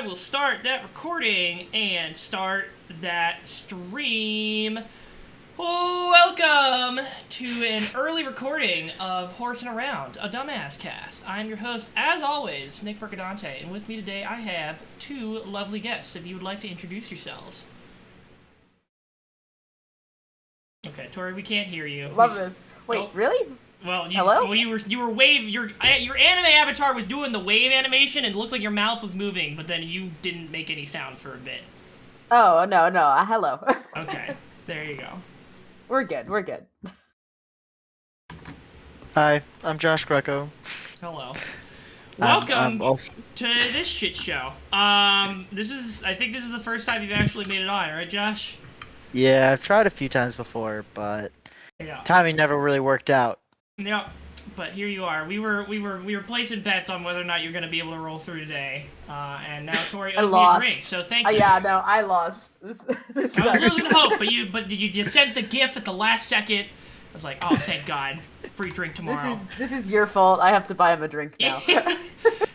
will start that recording and start that stream. Welcome to an early recording of Horsin Around, a dumbass cast. I'm your host, as always, Nick Mercadante, and with me today I have two lovely guests. If you would like to introduce yourselves. Okay, Tori, we can't hear you. Love this. Wait, really? Well, Hello? Well, you were wave. Your anime avatar was doing the wave animation, and it looked like your mouth was moving, but then you didn't make any sound for a bit. Oh, no. Hello. Okay, there you go. We're good. Hi, I'm Josh Greco. Hello. Welcome also... to this shit show. I think this is the first time you've actually made it on, right, Josh? Yeah, I've tried a few times before, but Yeah. timing never really worked out. Yeah, but here you are. We were placing bets on whether or not you're going to be able to roll through today, and now Tori owes me a drink. So thank you. Yeah, no, I lost. I was losing hope, but you sent the GIF at the last second. I was like, oh, thank God, free drink tomorrow. This is your fault. I have to buy him a drink now.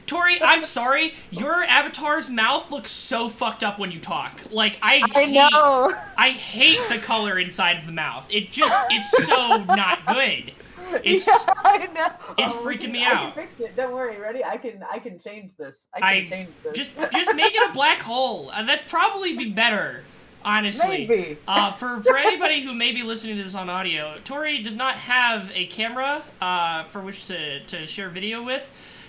Tori, I'm sorry. Your avatar's mouth looks so fucked up when you talk. Like I know. I hate the color inside of the mouth. It's so not good. I know. It's freaking me out. I can fix it. Don't worry. Ready? I can change this. I can change this. Just make it a black hole. That'd probably be better, honestly. Maybe. For anybody who may be listening to this on audio, Tori does not have a camera for which to share video with,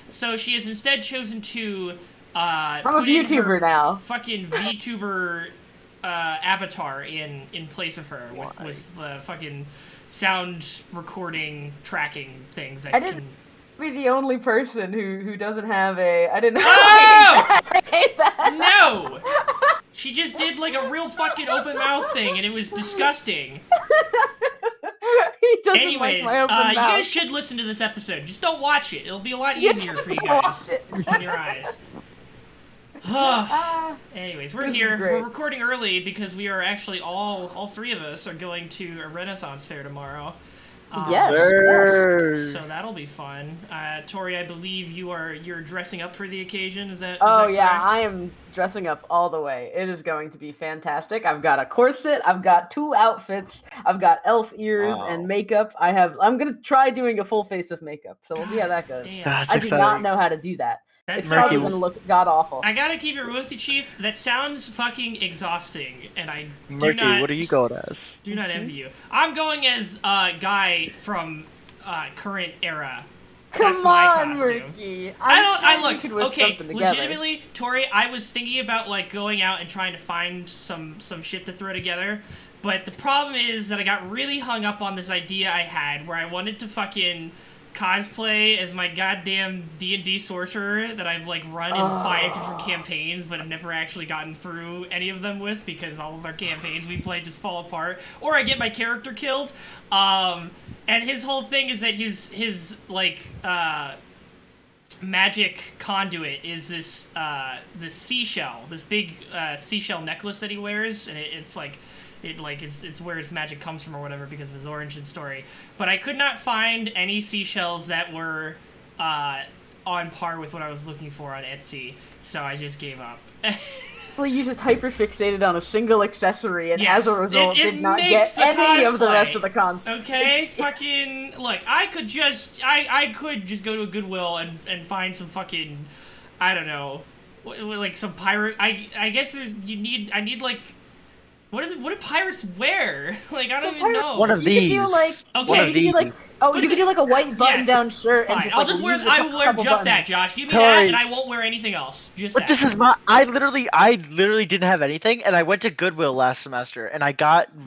so she has instead chosen to I'm a VTuber now. Fucking VTuber avatar in place of her with the fucking sound recording tracking things that I didn't be the only person who doesn't have a. I didn't. Oh! I hate that. No! She just did like a real fucking open mouth thing, and it was disgusting. Anyways, you guys should listen to this episode. Just don't watch it. It'll be a lot easier for you guys on your eyes. Anyways, we're here. We're recording early because we are actually all three of us are going to a Renaissance fair tomorrow. Yes. So that'll be fun. Tori, I believe you're dressing up for the occasion. Is that? Oh is that yeah, correct? I am dressing up all the way. It is going to be fantastic. I've got a corset. I've got 2 outfits. I've got elf ears and makeup. I'm gonna try doing a full face of makeup. So we'll see how that goes. I do not know how to do that. It's probably gonna look god awful. I gotta keep it real with you, Chief. That sounds fucking exhausting, and I Murky, do not. What are you going as? Do not envy you. I'm going as a guy from current era. That's my costume. Murky. Legitimately, Tori, I was thinking about like going out and trying to find some shit to throw together, but the problem is that I got really hung up on this idea I had where I wanted to fucking cosplay as my goddamn D&D sorcerer that I've like run in 5 different campaigns but have never actually gotten through any of them with because all of our campaigns we play just fall apart, or I get my character killed. And his whole thing is that his like magic conduit is this seashell, this big seashell necklace that he wears, and it's where his magic comes from or whatever because of his origin story. But I could not find any seashells that were on par with what I was looking for on Etsy, so I just gave up. Well, you just hyperfixated on a single accessory, and as a result, it did not get any of the rest of the content. Okay, fucking look. I could just go to a Goodwill and find some fucking, I don't know, like some pirate. I guess I need like. What do pirates wear? Like, I don't even know. One of these. You could do like a white button-down shirt and just I will wear just that, Josh. Give me that, and I won't wear anything else. Just but that. This is I literally didn't have anything, and I went to Goodwill last semester, and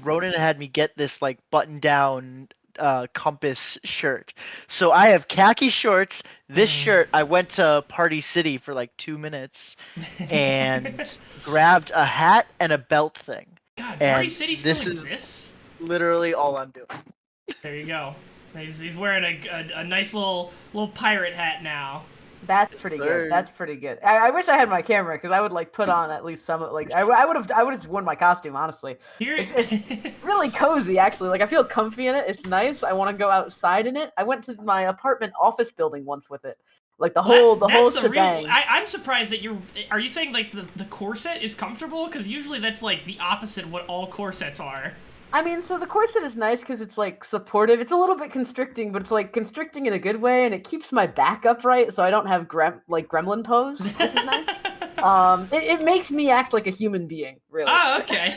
Ronan had me get this like button-down compass shirt. So I have khaki shorts, this shirt. I went to Party City for like 2 minutes, and grabbed a hat and a belt thing. God, Party City still exists? Literally all I'm doing. There you go. He's wearing a nice little pirate hat now. That's pretty good. That's pretty good. I wish I had my camera because I would like put on at least some like I would have just worn my costume honestly. It's really cozy actually. Like I feel comfy in it. It's nice. I want to go outside in it. I went to my apartment office building once with it. Like the Well, whole that's the shebang. real. I'm surprised that you're. Are you saying like the corset is comfortable? Because usually that's like the opposite of what all corsets are. I mean, so the corset is nice because it's like supportive. It's a little bit constricting, but it's like constricting in a good way, and it keeps my back upright, so I don't have gremlin pose, which is nice. It makes me act like a human being, really. Oh, okay.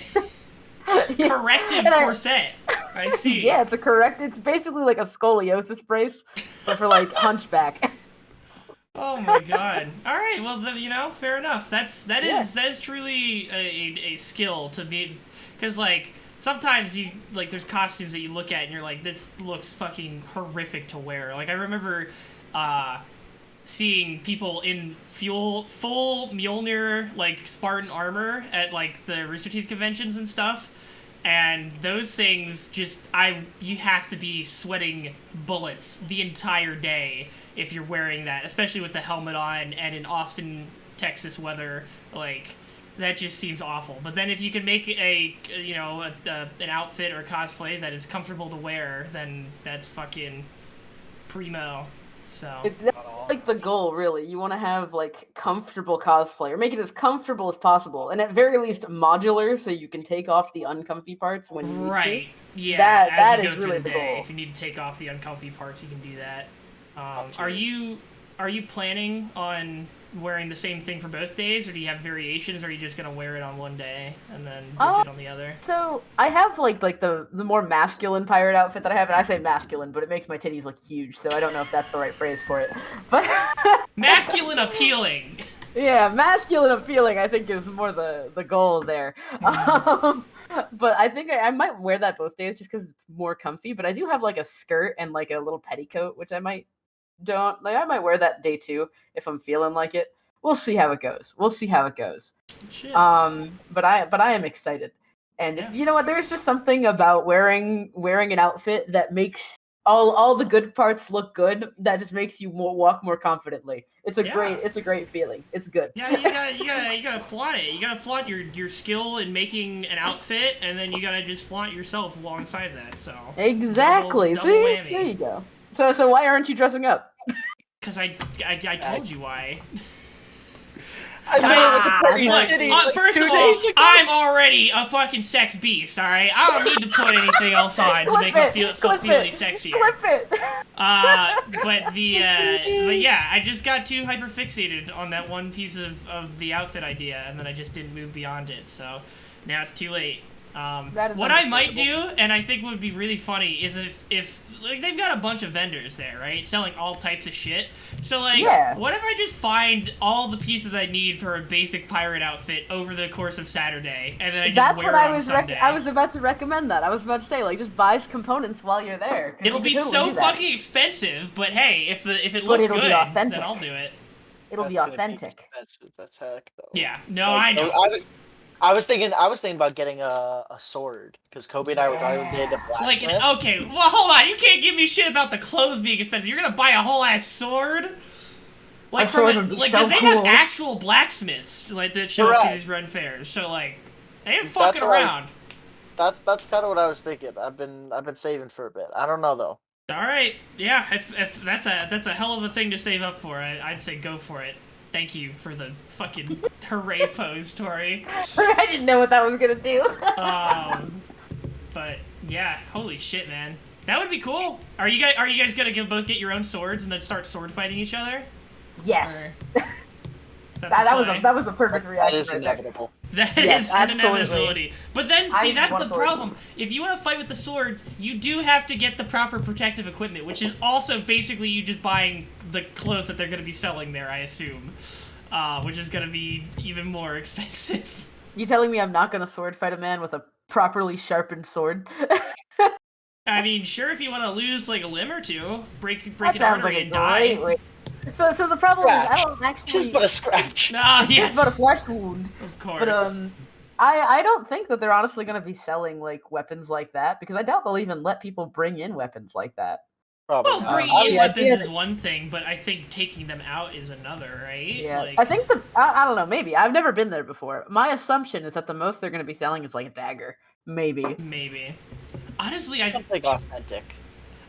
Yeah. Corrective And corset. I see. Yeah, it's basically like a scoliosis brace, but for like hunchback. Oh my god. All right. Well, fair enough. That Yeah. is truly a skill to be, because like sometimes there's costumes that you look at and you're like, this looks fucking horrific to wear. Like I remember seeing people in full Mjolnir like Spartan armor at like the Rooster Teeth conventions and stuff. And those things you have to be sweating bullets the entire day if you're wearing that, especially with the helmet on and in Austin, Texas weather, like that just seems awful. But then if you can make an outfit or cosplay that is comfortable to wear, then that's fucking primo. So That's like the goal, really. You want to have like comfortable cosplay, or make it as comfortable as possible, and at very least modular, so you can take off the uncomfy parts when you need to. right, yeah, That as you is go through really the the day, goal. if you need to take off the uncomfy parts, you can do that. Are you planning on wearing the same thing for both days, or do you have variations, or are you just gonna wear it on one day and then ditch it on the other? So I have like the more masculine pirate outfit that I have, and I say masculine, but it makes my titties look huge, so I don't know if that's the right phrase for it. But Masculine appealing. yeah, masculine appealing, I think, is more the goal there. But I think I might wear that both days just because it's more comfy. But I do have like a skirt and like a little petticoat, which I might wear that day too if I'm feeling like it. We'll see how it goes. Shit. But I am excited. And Yeah. you know what? There's just something about wearing an outfit that makes all the good parts look good. That just makes you walk more confidently. It's a great feeling. It's good. Yeah, you gotta flaunt it. You gotta flaunt your skill in making an outfit, and then you gotta just flaunt yourself alongside that. So Exactly. double See, whammy. there you go. So why aren't you dressing up? Because I told you why. I made it to Party Look, City first 2 of all, days ago. I'm already a fucking sex beast. All right, I don't need to put anything else on to make me feel any sexier. Clip it. But yeah, I just got too hyper fixated on that one piece of the outfit idea, and then I just didn't move beyond it. So now it's too late. What I might do, and I think would be really funny, is if like they've got a bunch of vendors there, right, selling all types of shit. So like, what if I just find all the pieces I need for a basic pirate outfit over the course of Saturday, and then I just wear it on Sunday? I was about to recommend that. I was about to say, like, just buy components while you're there. It'll be so fucking expensive, but hey, if it looks good, then I'll do it. It'll be authentic. That's heck though. Yeah, no, I know. I was thinking about getting a sword because Kobe and I were going to the blacksmith. Like, okay, well, hold on. You can't give me shit about the clothes being expensive. You're gonna buy a whole ass sword. Like, a sword would be so they cool. have actual blacksmiths like that show up to these run fairs. So like, they ain't fucking around. That's kind of what I was thinking. I've been saving for a bit. I don't know though. All right, yeah. If that's a hell of a thing to save up for, I'd say go for it. Thank you for the fucking hooray pose, Tori. I didn't know what that was gonna do. But yeah, holy shit, man, that would be cool. Are you guys gonna both get your own swords and then start sword fighting each other? Yes. That was a perfect reaction. That is inevitable. That is an inevitability. But then, see, that's the problem. If you want to fight with the swords, you do have to get the proper protective equipment, which is also basically you just buying the clothes that they're going to be selling there, I assume. Which is going to be even more expensive. You telling me I'm not going to sword fight a man with a properly sharpened sword? I mean, sure, if you want to lose like a limb or two, break an artery and die. So the problem is I don't actually just but a scratch. Yes, but a flesh wound. Of course. But I don't think that they're honestly going to be selling like weapons like that because I doubt they'll even let people bring in weapons like that. Probably. Well, bringing in weapons is one thing, but I think taking them out is another, right? Yeah. Like, I think I don't know. Maybe I've never been there before. My assumption is that the most they're going to be selling is like a dagger. Maybe. Honestly, I something authentic.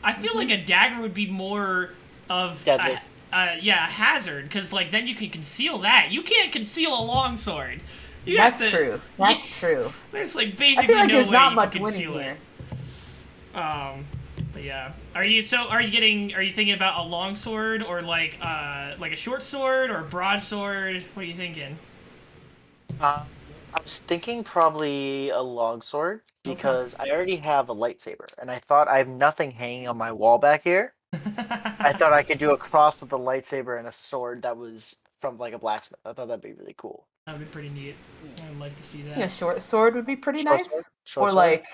I feel like a dagger would be more of deadly. a hazard, because like then you can conceal that. You can't conceal a longsword. That's true. That's true. There's like basically I feel like no there's way not you much can winning conceal here. it. But yeah, are you thinking about a longsword or like a short sword or a broadsword? What are you thinking? I was thinking probably a longsword because I already have a lightsaber, and I thought I have nothing hanging on my wall back here. I thought I could do a cross with a lightsaber and a sword that was from like a blacksmith. I thought that'd be really cool. That'd be pretty neat. I'd like to see that. Yeah, short sword would be pretty Short nice. sword? Short Or sword? like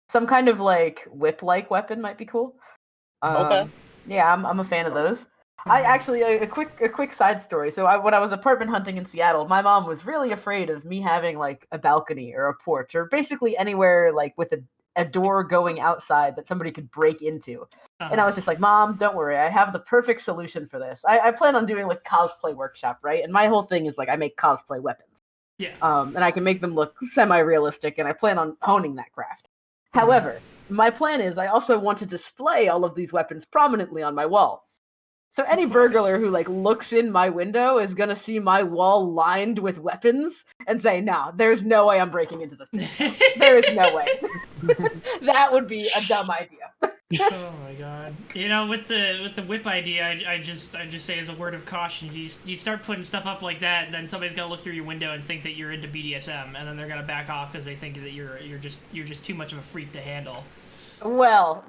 some kind of like whip-like weapon might be cool. Okay. Yeah, I'm a fan of those. I actually a quick side story. So when I was apartment hunting in Seattle, my mom was really afraid of me having like a balcony or a porch or basically anywhere like with a door going outside that somebody could break into. And I was just like, Mom, don't worry, I have the perfect solution for this. I plan on doing like cosplay workshop, right? And my whole thing is like I make cosplay weapons. Yeah. And I can make them look semi-realistic, and I plan on honing that craft. However, my plan is I also want to display all of these weapons prominently on my wall. So any burglar who like looks in my window is gonna see my wall lined with weapons and say, "No, there's no way I'm breaking into this. There is no way." That would be a dumb idea. Oh my god! You know, with the whip idea, I just say as a word of caution, you start putting stuff up like that, and then somebody's gonna look through your window and think that you're into BDSM, and then they're gonna back off because they think that you're just too much of a freak to handle. Well.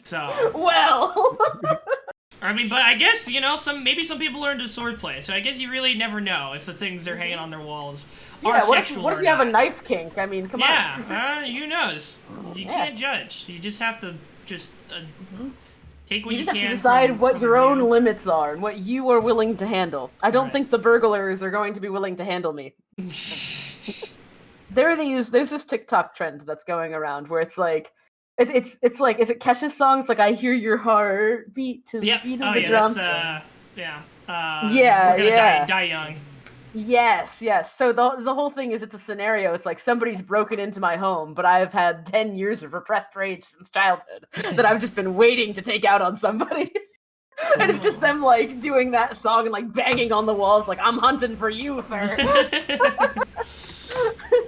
So. Well. I mean, but I guess maybe some people are into swordplay, so I guess you really never know if the things they're hanging on their walls are sexual. What if you have a knife kink? I mean, come on. Yeah, who knows? You can't judge. You just have to take what you can. You just have to decide what your own limits are and what you are willing to handle. I don't think the burglars are going to be willing to handle me. There's this TikTok trend that's going around where it's like. It's like, is it Kesha's song? It's like, I hear your heart beat to the beat of the drum. That's, yeah, we're gonna die young. Yes. So the whole thing is it's a scenario. It's like somebody's broken into my home, but I've had 10 years of repressed rage since childhood that I've just been waiting to take out on somebody. And it's just them like doing that song and like banging on the walls like, I'm hunting for you, sir.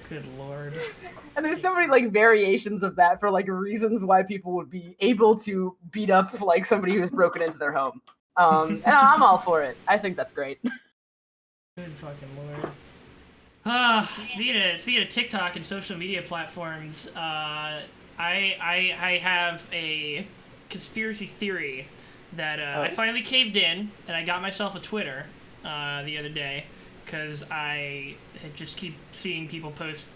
Good lord. And there's so many like variations of that for like reasons why people would be able to beat up like somebody who's broken into their home. And I'm all for it. I think that's great. Good fucking lord. Speaking of TikTok and social media platforms, I have a conspiracy theory that I finally caved in and I got myself a Twitter the other day because I just keep seeing people post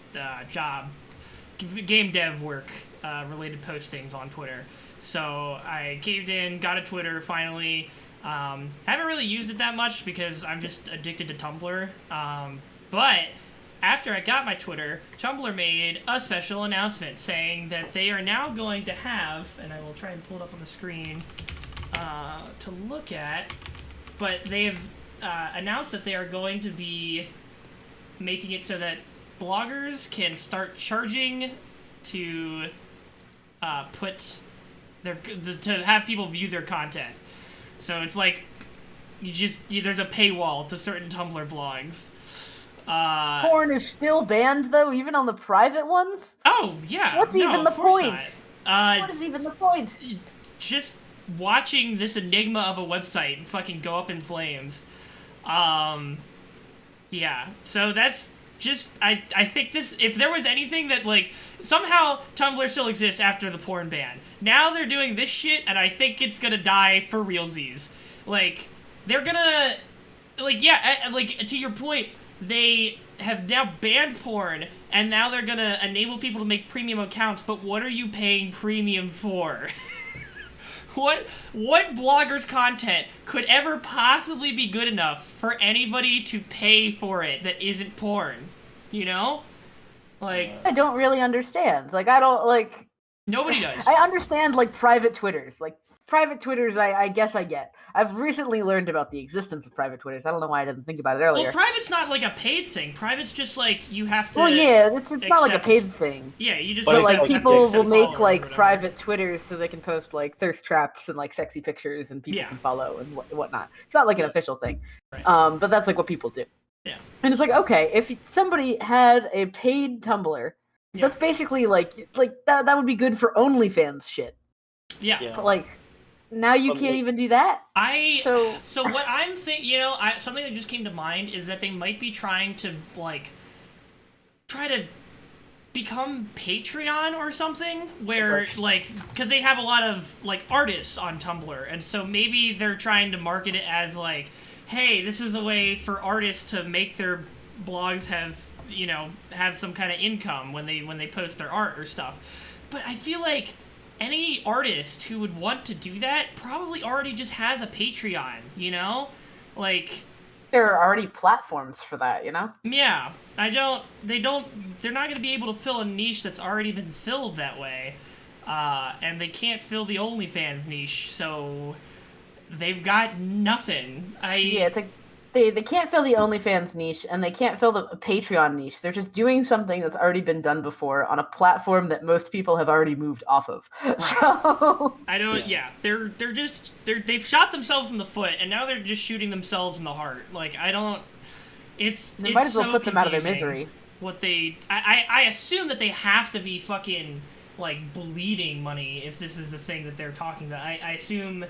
game dev work related postings on Twitter. So I caved in, got a Twitter finally. Haven't really used it that much because I'm just addicted to Tumblr. But after I got my Twitter, Tumblr made a special announcement saying that they are now going to have, and I will try and pull it up on the screen to look at, but they have announced that they are going to be making it so that bloggers can start charging to to have people view their content. So it's like there's a paywall to certain Tumblr blogs. Porn is still banned though, even on the private ones? Oh yeah. What's even the point? What is even the point? Just watching this enigma of a website fucking go up in flames. Yeah. So that's just I think this, if there was anything that like somehow Tumblr still exists after the porn ban. Now they're doing this shit and I think it's gonna die for realsies. Like they're gonna to your point, they have now banned porn and now they're gonna enable people to make premium accounts, but what are you paying premium for? What blogger's content could ever possibly be good enough for anybody to pay for it that isn't porn? You know? Like, I don't really understand. Like, I don't, like... Nobody does. I understand, like, private Twitters. Like, private Twitters, I guess I get. I've recently learned about the existence of private Twitters. I don't know why I didn't think about it earlier. Well, private's not like a paid thing. Private's just like you have to. Well, yeah, it's not like a paid thing. Yeah, you just. But like people will make like followers private Twitters so they can post like thirst traps and like sexy pictures and people can follow and whatnot. It's not like an official thing, Right. But that's like what people do. Yeah. And it's like, okay, if somebody had a paid Tumblr, that's basically like that would be good for OnlyFans shit. Yeah. But like now you can't even do that. So what I'm thinking, something that just came to mind is that they might be trying to like try to become Patreon or something, where like because they have a lot of like artists on Tumblr, and so maybe they're trying to market it as like, hey, this is a way for artists to make their blogs have some kind of income when they post their art or stuff. But I feel like any artist who would want to do that probably already just has a Patreon, like there are already platforms for that, Yeah, they're not going to be able to fill a niche that's already been filled that way, and they can't fill the OnlyFans niche, so they've got nothing. It's like they can't fill the OnlyFans niche, and they can't fill the Patreon niche. They're just doing something that's already been done before on a platform that most people have already moved off of. So I don't. Yeah, they've shot themselves in the foot, and now they're just shooting themselves in the heart. Like I don't. They might as well so put them out of their confusing misery. What I assume that they have to be fucking like bleeding money if this is the thing that they're talking about. I assume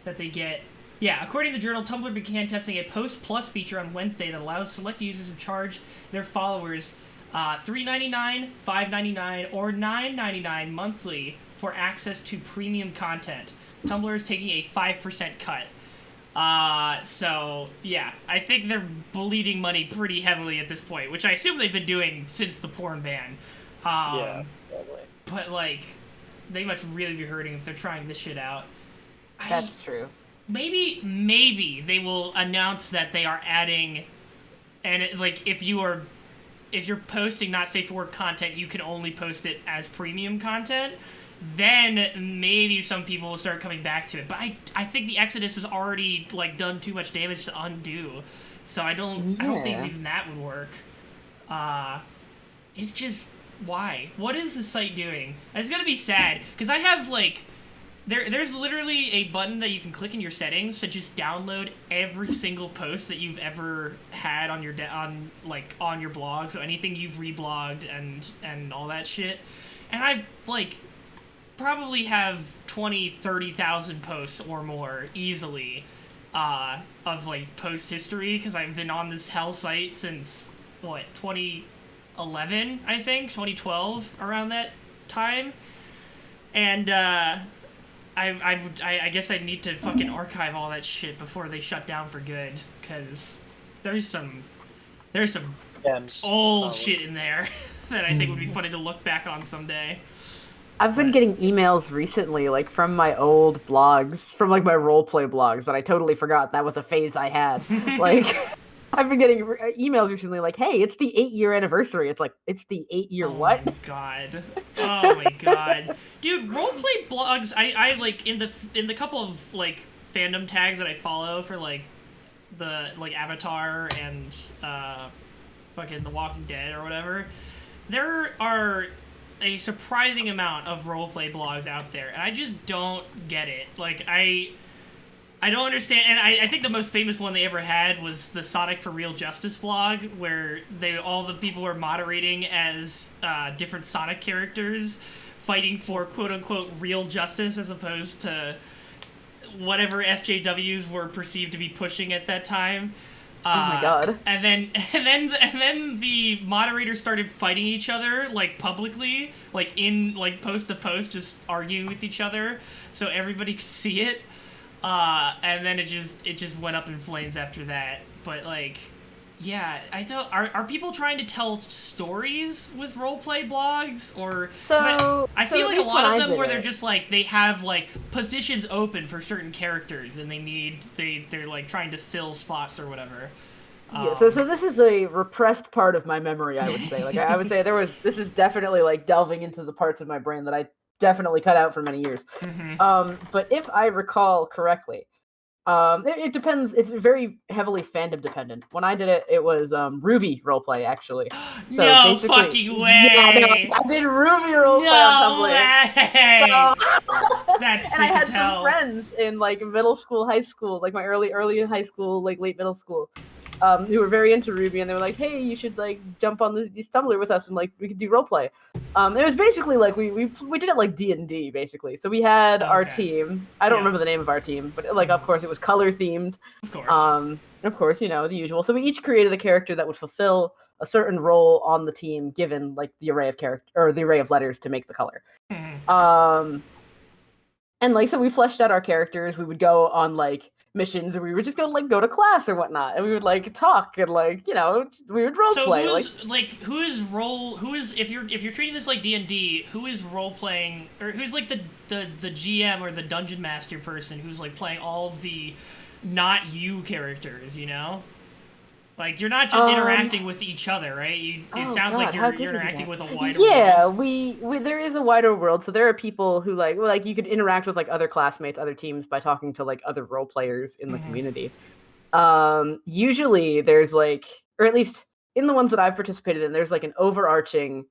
that they get. Yeah, according to the journal, Tumblr began testing a Post Plus feature on Wednesday that allows select users to charge their followers $3.99, $5.99, or $9.99 monthly for access to premium content. Tumblr is taking a 5% cut. So, yeah, I think they're bleeding money pretty heavily at this point, which I assume they've been doing since the porn ban. Yeah, probably. But, like, they must really be hurting if they're trying this shit out. That's true. Maybe they will announce that they are adding, and if you're posting not safe for work content, you can only post it as premium content. Then maybe some people will start coming back to it. But I think the Exodus has already like done too much damage to undo, so I don't think even that would work. It's just why? What is the site doing? It's gonna be sad because I have like. There's literally a button that you can click in your settings to just download every single post that you've ever had on your on your blog, so anything you've reblogged and all that shit. And I've like probably have 30,000 posts or more easily of like post history because I've been on this hell site since 2011, I think, 2012, around that time. And I guess I need to fucking archive all that shit before they shut down for good, because there's some old shit in there that I think would be funny to look back on someday. I've been getting emails recently, like from my old blogs, from like my roleplay blogs that I totally forgot that was a phase I had. Like, I've been getting emails recently like, hey, it's the 8-year anniversary. It's like, it's the 8-year what? Oh my god. Oh my god. Dude, roleplay blogs, I like, in the couple of, like, fandom tags that I follow for, like, the, like, Avatar and, fucking The Walking Dead or whatever, there are a surprising amount of roleplay blogs out there, and I just don't get it. Like, I don't understand, and I think the most famous one they ever had was the Sonic for Real Justice blog, where all the people were moderating as different Sonic characters fighting for quote-unquote real justice as opposed to whatever SJWs were perceived to be pushing at that time. Oh my god. And then the moderators started fighting each other, like, publicly, like, in, like, post to post, just arguing with each other, so everybody could see it. And then it just went up in flames after that. But, like, yeah, are people trying to tell stories with roleplay blogs? Or, I feel like a lot of them where they're just, like, they have, like, positions open for certain characters, and they're, like, trying to fill spots or whatever. Yeah, so this is a repressed part of my memory, I would say. Like, I would say this is definitely, like, delving into the parts of my brain that I definitely cut out for many years. But if I recall correctly, it depends. It's very heavily fandom dependent. When I did it, it was Ruby roleplay actually. So no basically, fucking way! Yeah, no, I did Ruby roleplay on Tumblr. Way. So, That's sick and I had as hell. some friends in like middle school, high school, like my early high school, like late middle school, who were very into Ruby, and they were like, "Hey, you should like jump on this Tumblr with us, and like we could do roleplay." It was basically like we did it like D&D basically. So we had our team. I don't remember the name of our team, but like of course it was color themed. Of course. Of course, you know, the usual. So we each created a character that would fulfill a certain role on the team, given like the array of character or the array of letters to make the color. And like so we fleshed out our characters. We would go on like missions, and we would just go to class or whatnot, and we would like talk and like, you know, we would role play. Who is if you're treating this like D&D, who is role playing, or who's like the GM or the dungeon master person who's like playing all of the not you characters, you know? Like, you're not just interacting with each other, right? It sounds like you're interacting with a wider world. Yeah, we there is a wider world, so there are people who like you could interact with like other classmates, other teams by talking to like other role players in the community. Usually there's like, or at least in the ones that I've participated in, there's like an overarching,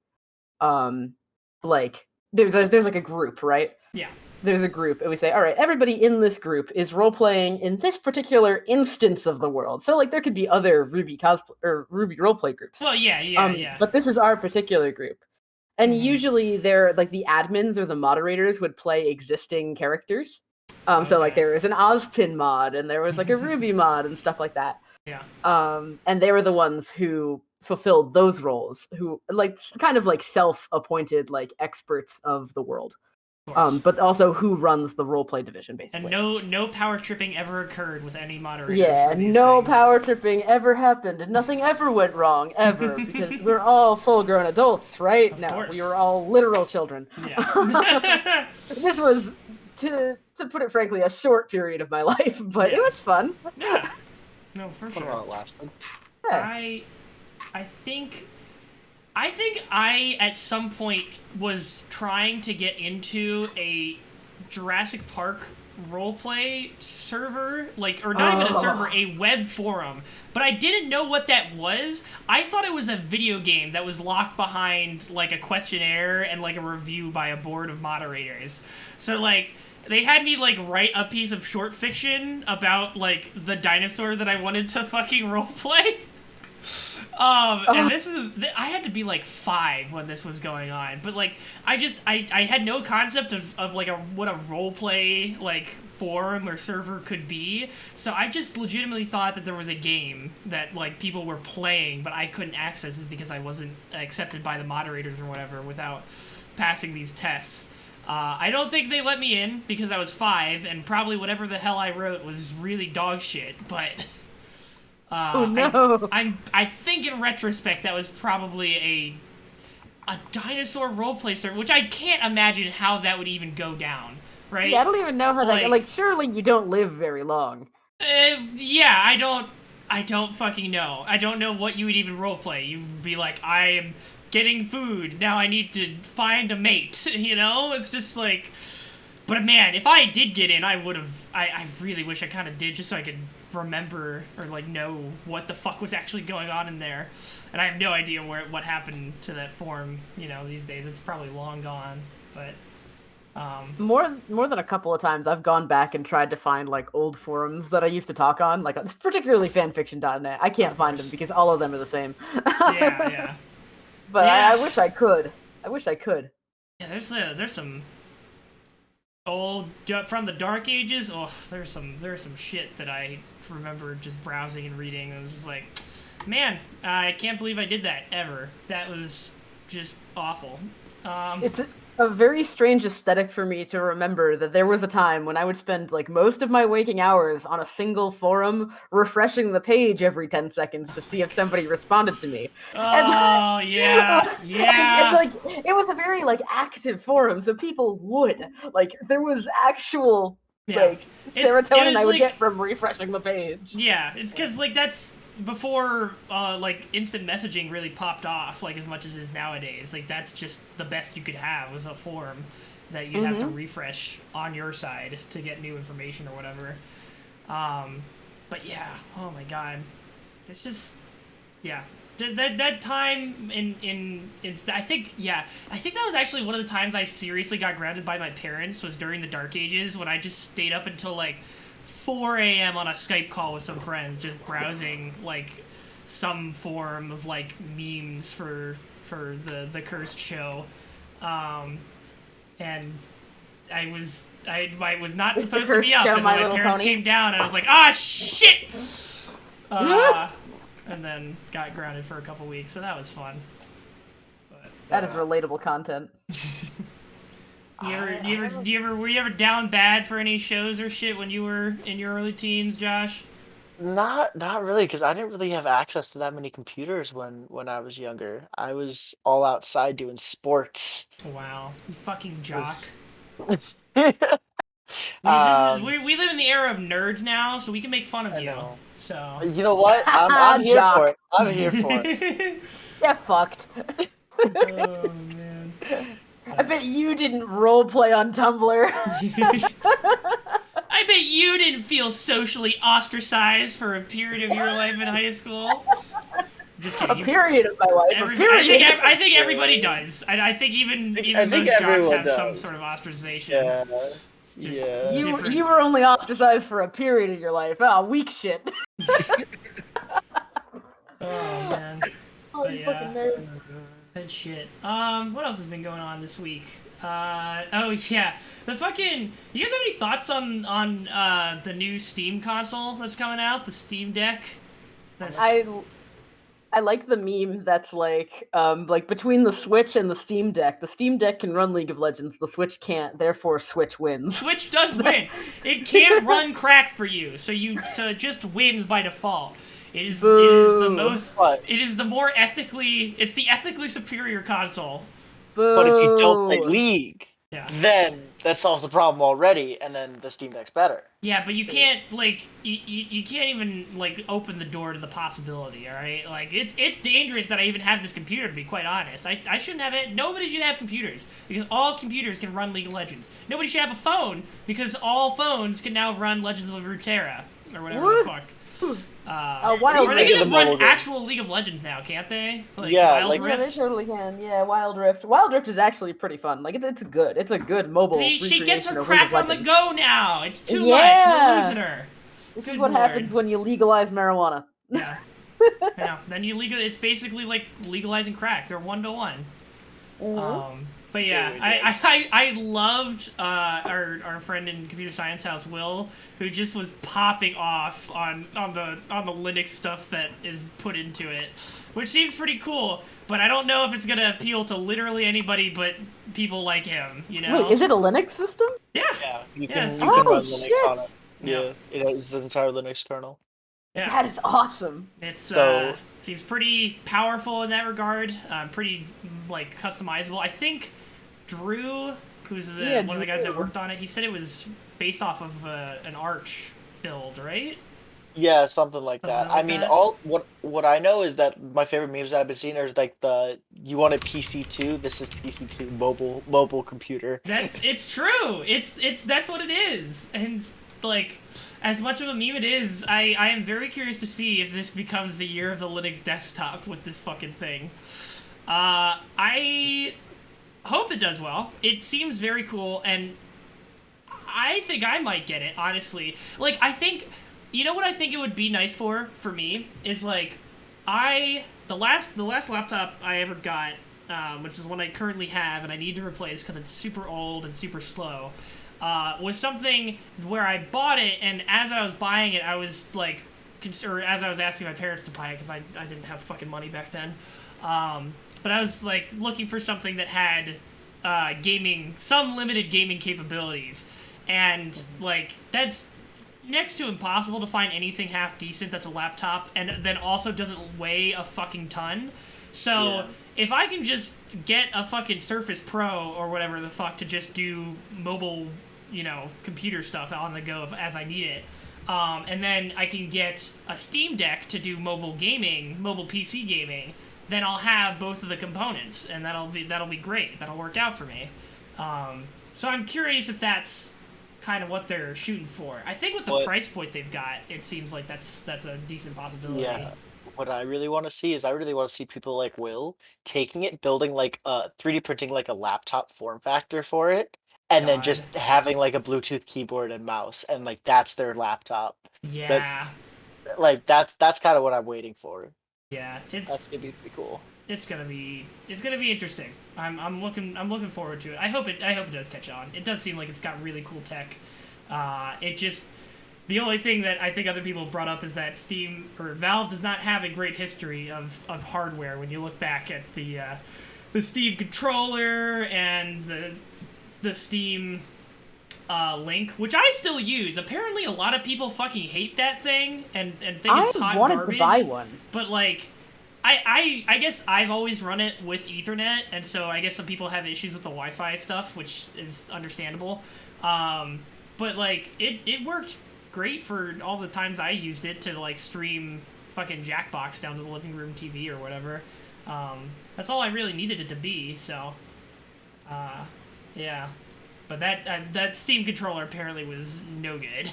like there's like a group, right? Yeah. There's a group, and we say, all right, everybody in this group is role-playing in this particular instance of the world. So, like, there could be other Ruby cosplay or Ruby roleplay groups. Well, yeah. But this is our particular group. And usually they're, like, the admins or the moderators would play existing characters. So, like, there was an Ozpin mod, and there was, like, a Ruby mod and stuff like that. Yeah. And they were the ones who fulfilled those roles, who, like, kind of, like, self-appointed, like, experts of the world. But also who runs the roleplay division, basically. And no power tripping ever occurred with any moderators. Yeah, no power tripping ever happened, and nothing ever went wrong, ever, because we're all full-grown adults, right? Of now, course. we were all literal children. Yeah. This was, to put it frankly, a short period of my life, but it was fun. Yeah. No, for sure. What about last one? Yeah. I think I, at some point, was trying to get into a Jurassic Park roleplay server, like, or not even a server, a web forum, but I didn't know what that was. I thought it was a video game that was locked behind, like, a questionnaire and, like, a review by a board of moderators. So, like, they had me, like, write a piece of short fiction about, like, the dinosaur that I wanted to fucking roleplay. And I had to be like 5 when this was going on, but like I had no concept of like what a roleplay like forum or server could be, so I just legitimately thought that there was a game that like people were playing, but I couldn't access it because I wasn't accepted by the moderators or whatever without passing these tests. I don't think they let me in because I was 5, and probably whatever the hell I wrote was really dog shit, but Oh no! I think in retrospect that was probably a dinosaur roleplay server, which I can't imagine how that would even go down, right? Yeah, I don't even know how that. Like, surely you don't live very long. Yeah, I don't fucking know. I don't know what you would even roleplay. You'd be like, I am getting food. Now I need to find a mate. You know, it's just like. But man, if I did get in, I would have. I really wish I kind of did, just so I could remember or like know what the fuck was actually going on in there. And I have no idea what happened to that forum. You know, these days it's probably long gone. But more than a couple of times, I've gone back and tried to find like old forums that I used to talk on, like particularly fanfiction.net. I can't find them because all of them are the same. Yeah. But yeah. I wish I could. Yeah, there's some old from the Dark Ages. Oh, there's some shit that I remember just browsing and reading. It was just like, man, I can't believe I did that ever. That was just awful. It's a very strange aesthetic for me to remember that there was a time when I would spend like most of my waking hours on a single forum refreshing the page every 10 seconds to see if somebody responded to me. Oh, yeah. And like it was a very like active forum, so people would like there was actual like serotonin I would get from refreshing the page. Yeah, it's because like that's before like instant messaging really popped off like as much as it is nowadays. Like that's just the best you could have was a forum. that you'd have to refresh on your side to get new information or whatever. But yeah, oh my god, it's just, yeah. That time in I think that was actually one of the times I seriously got grounded by my parents, was during the Dark Ages, when I just stayed up until like 4 a.m. on a Skype call with some friends, just browsing like some form of like memes for the cursed show, and I was not supposed to be up, and my parents came down, and I was like, ah, shit. And then got grounded for a couple weeks, so that was fun. But, that is relatable content. were you ever down bad for any shows or shit when you were in your early teens, Josh? Not really, because I didn't really have access to that many computers when I was younger. I was all outside doing sports. Wow, you fucking jock. We live in the era of nerds now, so we can make fun of you. So you know what? I'm here for it. I'm here for it. Get fucked. Oh man. I bet you didn't roleplay on Tumblr. I bet you didn't feel socially ostracized for a period of your life in high school. Just kidding. A period of my life. I think everybody does. I think even those jocks have some sort of ostracization. Yeah. You were only ostracized for a period of your life. Oh, weak shit. Oh man. But yeah. Good shit. What else has been going on this week? Oh yeah, you guys have any thoughts on the new Steam console that's coming out, the Steam Deck? I like the meme that's like between the Switch and the Steam Deck can run League of Legends, the Switch can't, therefore Switch wins. Switch does win. It can't run crack for you, so it just wins by default. It's the ethically superior console. Boo. But if you don't play League, then that solves the problem already, and then the Steam Deck's better. Yeah, but you can't you can't even open the door to the possibility. All right, it's dangerous that I even have this computer. To be quite honest, I shouldn't have it. Nobody should have computers because all computers can run League of Legends. Nobody should have a phone because all phones can now run Legends of Runeterra or whatever the fuck. Or they can just run actual League of Legends now, can't they? Yeah, they totally can. Yeah, Wild Rift. Wild Rift is actually pretty fun. It's good. It's a good mobile. See, she gets her crack on the go now. It's too much. We're losing her. This is what happens when you legalize marijuana. Yeah. Yeah. Then it's basically like legalizing crack. They're 1-to-1. Mm-hmm. But yeah, I loved our friend in computer science house, Will, who just was popping off on the Linux stuff that is put into it, which seems pretty cool. But I don't know if it's gonna appeal to literally anybody but people like him. You know? Wait, is it a Linux system? Yeah. Yeah, you can run Linux on it. Yeah, it is the entire Linux kernel. Yeah. That is awesome. It's seems pretty powerful in that regard. Pretty customizable. I think Drew, who's one of the guys that worked on it, he said it was based off of an Arch build, right? Yeah, something like that. I mean, what I know is that my favorite memes that I've been seeing are you want a PC2, this is PC2 mobile computer. It's true. That's what it is. And as much of a meme it is, I am very curious to see if this becomes the year of the Linux desktop with this fucking thing. I hope it does well. It seems very cool, and I think I might get it, honestly. I think, you know what I think it would be nice for me is the last laptop I ever got, which is one I currently have and I need to replace because it's super old and super slow, was something where I bought it, and as I was buying it, I was as I was asking my parents to buy it because I didn't have fucking money back then. But I was looking for something that had some limited gaming capabilities, and that's next to impossible to find anything half decent that's a laptop and then also doesn't weigh a fucking ton. So if I can just get a fucking Surface Pro or whatever the fuck to just do mobile, computer stuff on the go as I need it, and then I can get a Steam Deck to do mobile PC gaming, then I'll have both of the components, and that'll be great. That'll work out for me. So I'm curious if that's kind of what they're shooting for. I think with the price point they've got, it seems like that's a decent possibility. Yeah. What I really want to see is I really want to see people like Will taking it, building like 3D printing like a laptop form factor for it, and then just having like a Bluetooth keyboard and mouse, and like that's their laptop. Yeah. That's kind of what I'm waiting for. Yeah, that's gonna be pretty cool. It's gonna be interesting. I'm looking forward to it. I hope it does catch on. It does seem like it's got really cool tech. The only thing that I think other people have brought up is that Steam or Valve does not have a great history of hardware. When you look back at the Steam controller and the Steam Link, which I still use. Apparently, a lot of people fucking hate that thing and think it's hot wanted garbage. To buy one, but like, I guess I've always run it with Ethernet, and so I guess some people have issues with the Wi-Fi stuff, which is understandable. But like, it worked great for all the times I used it to like stream fucking Jackbox down to the living room TV or whatever. That's all I really needed it to be. So, yeah. But that Steam controller apparently was no good.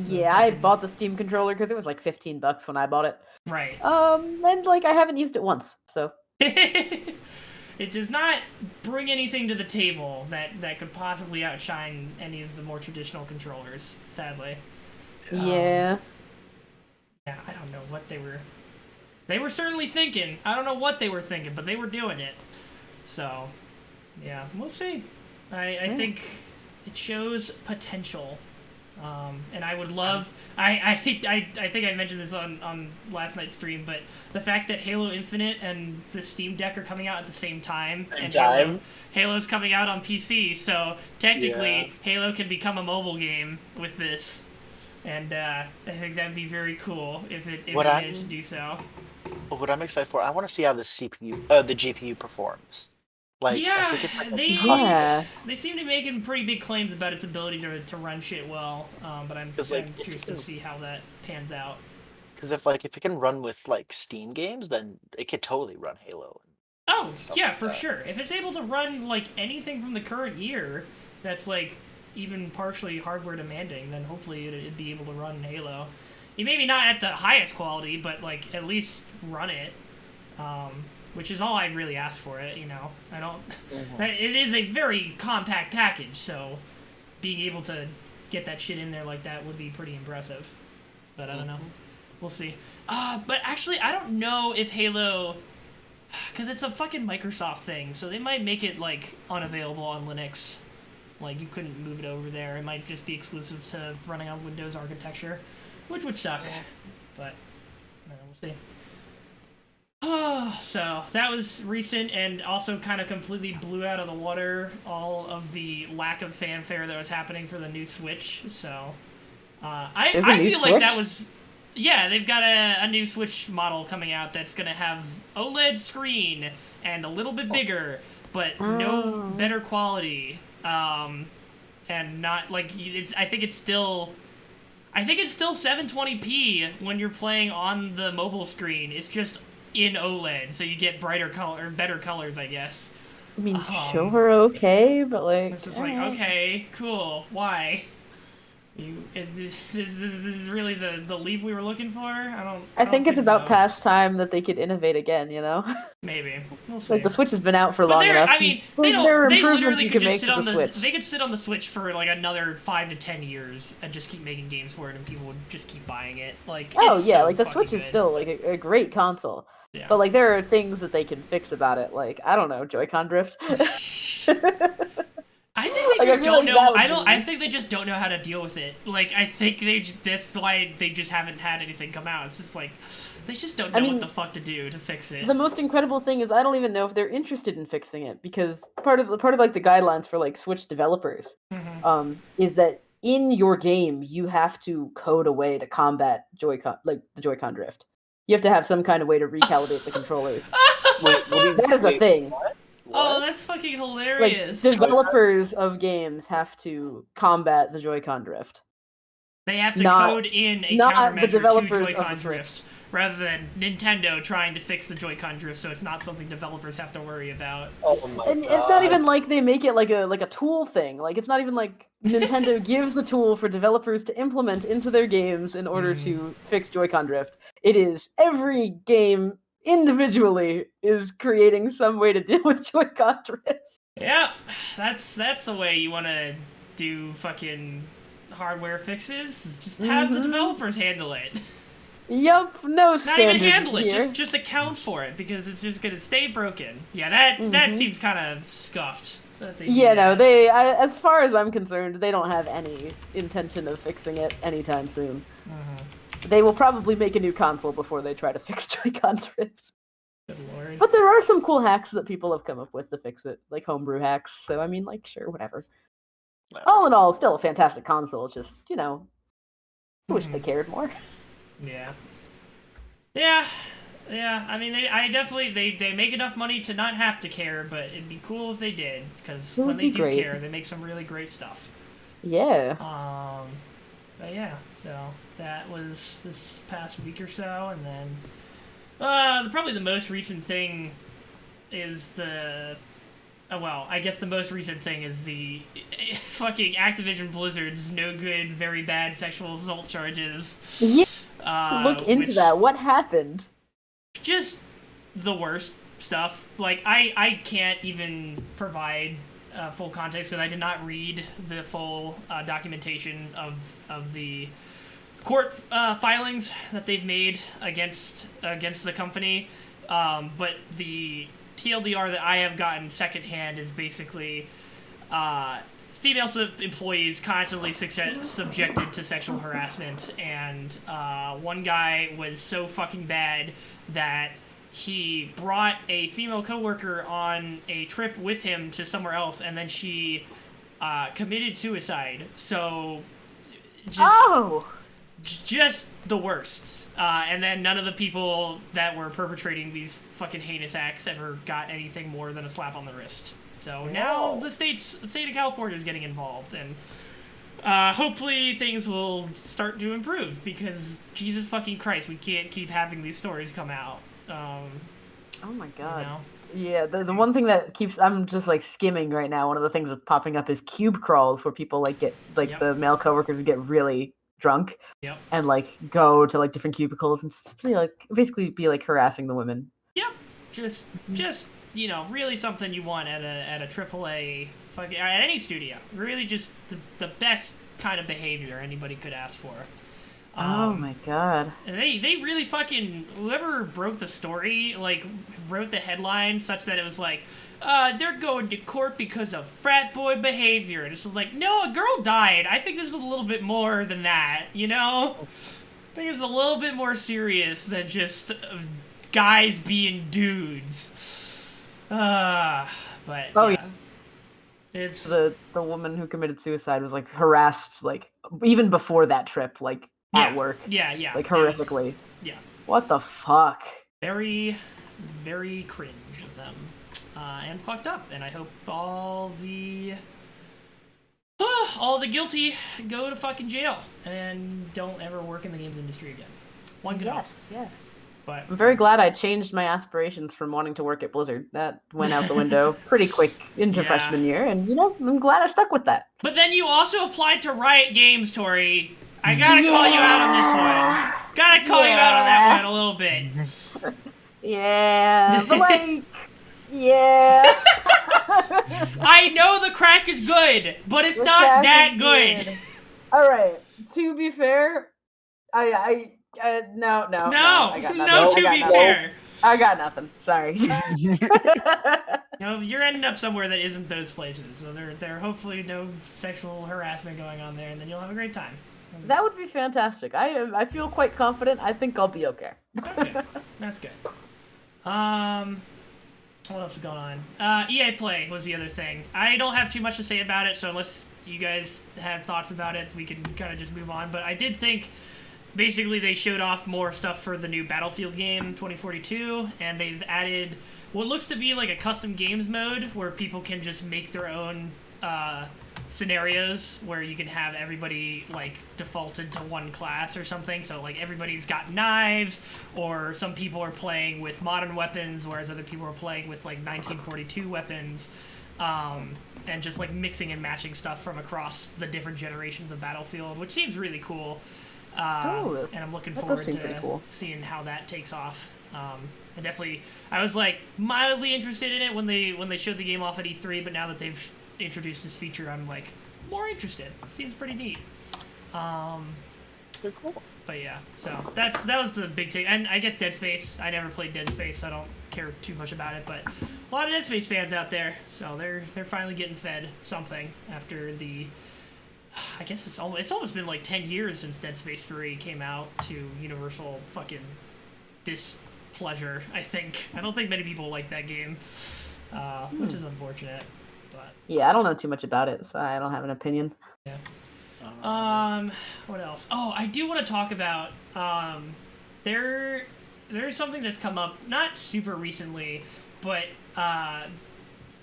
Yeah, I bought the Steam controller because it was like $15 when I bought it. Right. And like I haven't used it once, so. It does not bring anything to the table that could possibly outshine any of the more traditional controllers, sadly. Yeah. Yeah, I don't know what they were. They were certainly thinking. I don't know what they were thinking, but they were doing it. So, yeah, we'll see. I think it shows potential. And I would love... I think I mentioned this on last night's stream, but the fact that Halo Infinite and the Steam Deck are coming out at the same time. Halo's coming out on PC, so technically Halo can become a mobile game with this. And I think that'd be very cool if it managed to do so. What I'm excited for, I want to see how the GPU performs. Like, yeah, I think it's like they seem to be making pretty big claims about its ability to run shit well, but I'm curious to see how that pans out. Because if it can run with like Steam games, then it could totally run Halo. Oh yeah, for sure. If it's able to run like anything from the current year, that's like even partially hardware demanding, then hopefully it'd be able to run Halo. Maybe not at the highest quality, but like at least run it. Which is all I really ask for it, you know. I don't... It is a very compact package, so being able to get that shit in there like that would be pretty impressive. But I don't know. We'll see. But actually, I don't know if Halo... Because it's a fucking Microsoft thing, so they might make it, like, unavailable on Linux. Like, you couldn't move it over there. It might just be exclusive to running on Windows architecture, which would suck. But, we'll see. So that was recent and also kind of completely blew out of the water all of the lack of fanfare that was happening for the new Switch. So I feel like that was they've got a new Switch model coming out that's gonna have OLED screen and a little bit bigger, but no better quality. And not like I think it's still 720p when you're playing on the mobile screen. It's just in OLED, so you get better colors, I guess. I mean, sure, okay, but like... It's just like, okay, cool, why? This is really the leap we were looking for? I think it's about past time that they could innovate again, you know? Maybe. We'll see. Like, the Switch has been out for long enough. I mean, they literally could just sit on the Switch. They could sit on the Switch for, like, another 5 to 10 years and just keep making games for it, and people would just keep buying it. Like, like, the Switch is still, like, a great console. Yeah. But, like, there are things that they can fix about it. Like, I don't know, Joy-Con drift. I think they just don't know. I think they just don't know how to deal with it. Like, I think that's why they just haven't had anything come out. It's just like they just don't know what the fuck to do to fix it. The most incredible thing is I don't even know if they're interested in fixing it, because part of like the guidelines for like Switch developers is that in your game you have to code a way to combat Joy-Con, like the Joy-Con drift. You have to have some kind of way to recalibrate the controllers. That is a thing. What? Oh, that's fucking hilarious. Like, developers of games have to combat the Joy-Con drift. They have to code in a countermeasure to Joy-Con drift. rather than Nintendo trying to fix the Joy-Con drift, so it's not something developers have to worry about. Oh my And god. it's not even like they make it like a tool thing. Like it's not even like Nintendo gives a tool for developers to implement into their games in order to fix Joy-Con drift. It is every game individually is creating some way to deal with Joy-Con drift. Yeah, that's the way you want to do fucking hardware fixes. Is just have the developers handle it. Yup, no standard Not even handle it, here. just account for it because it's just gonna stay broken. Yeah, that seems kind of scuffed. That they do Yeah, no, that. as far as I'm concerned, they don't have any intention of fixing it anytime soon. They will probably make a new console before they try to fix Joy-Con drift. Good lord. But there are some cool hacks that people have come up with to fix it, like homebrew hacks. So I mean, like, sure, whatever. All in all, still a fantastic console. It's just, I wish they cared more. Yeah. I mean, they make enough money to not have to care, but it'd be cool if they did, because when they do care, they make some really great stuff. Yeah. But yeah, so that was this past week or so, and then probably the most recent thing is I guess the most recent thing is the fucking Activision Blizzard's no good, very bad sexual assault charges. Yeah. Look into that. What happened? Just the worst stuff. Like, I can't even provide full context because I did not read the full documentation of the court filings that they've made against the company. But the TLDR that I have gotten secondhand is basically female employees constantly subjected to sexual harassment, and one guy was so fucking bad that he brought a female coworker on a trip with him to somewhere else, and then she committed suicide. So just the worst. And then none of the people that were perpetrating these fucking heinous acts ever got anything more than a slap on the wrist. So now the state of California is getting involved, and hopefully things will start to improve, because Jesus fucking Christ, we can't keep having these stories come out. Oh my god. You know? Yeah, the one thing that I'm just like skimming right now, one of the things that's popping up is cube crawls, where people the male coworkers get really drunk and go to different cubicles and just basically be harassing the women. Yep. Just really something you want at a AAA fucking at any studio. Really just the best kind of behavior anybody could ask for. Oh my god. And they really fucking, whoever broke the story, wrote the headline such that it was they're going to court because of frat boy behavior. And it's just no, a girl died. I think this is a little bit more than that, I think it's a little bit more serious than just guys being dudes. But yeah. It's the woman who committed suicide was harassed even before that trip at work. Yeah. Horrifically. Yeah. What the fuck? Very, very cringe of them. And fucked up. And I hope all the guilty go to fucking jail and don't ever work in the games industry again. One could hope. Yes. But I'm very glad I changed my aspirations from wanting to work at Blizzard. That went out the window pretty quick into freshman year, and I'm glad I stuck with that. But then you also applied to Riot Games, Tori. I gotta call you out on this one. Gotta call you out on that one a little bit. Yeah, but yeah. I know the crack is good, but it's not that good. All right. To be fair, no. I got nothing. To be fair. I got nothing. Sorry. You're ending up somewhere that isn't those places, so there hopefully no sexual harassment going on there, and then you'll have a great time. That would be fantastic. I feel quite confident. I think I'll be okay. Okay, that's good. What else is going on? EA Play was the other thing. I don't have too much to say about it, so unless you guys have thoughts about it, we can kind of just move on. But I did think, basically, they showed off more stuff for the new Battlefield game, 2042, and they've added what looks to be a custom games mode where people can just make their own scenarios where you can have everybody like defaulted to one class or something, so like everybody's got knives, or some people are playing with modern weapons whereas other people are playing with like 1942 weapons, and just like mixing and matching stuff from across the different generations of Battlefield, which seems really cool. And I'm looking forward to seeing how that takes off. I was like mildly interested in it when they showed the game off at E3, but now that they've introduced this feature, I'm like more interested. Seems pretty neat. They're cool. But yeah, so that was the big take. And I guess Dead Space. I never played Dead Space, so I don't care too much about it. But a lot of Dead Space fans out there, so they're finally getting fed something after the. I guess it's almost been like 10 years since Dead Space 3 came out to universal fucking displeasure. I think. I don't think many people like that game, which is unfortunate. But yeah, I don't know too much about it, so I don't have an opinion. Yeah. What else? Oh, I do want to talk about there's something that's come up not super recently, but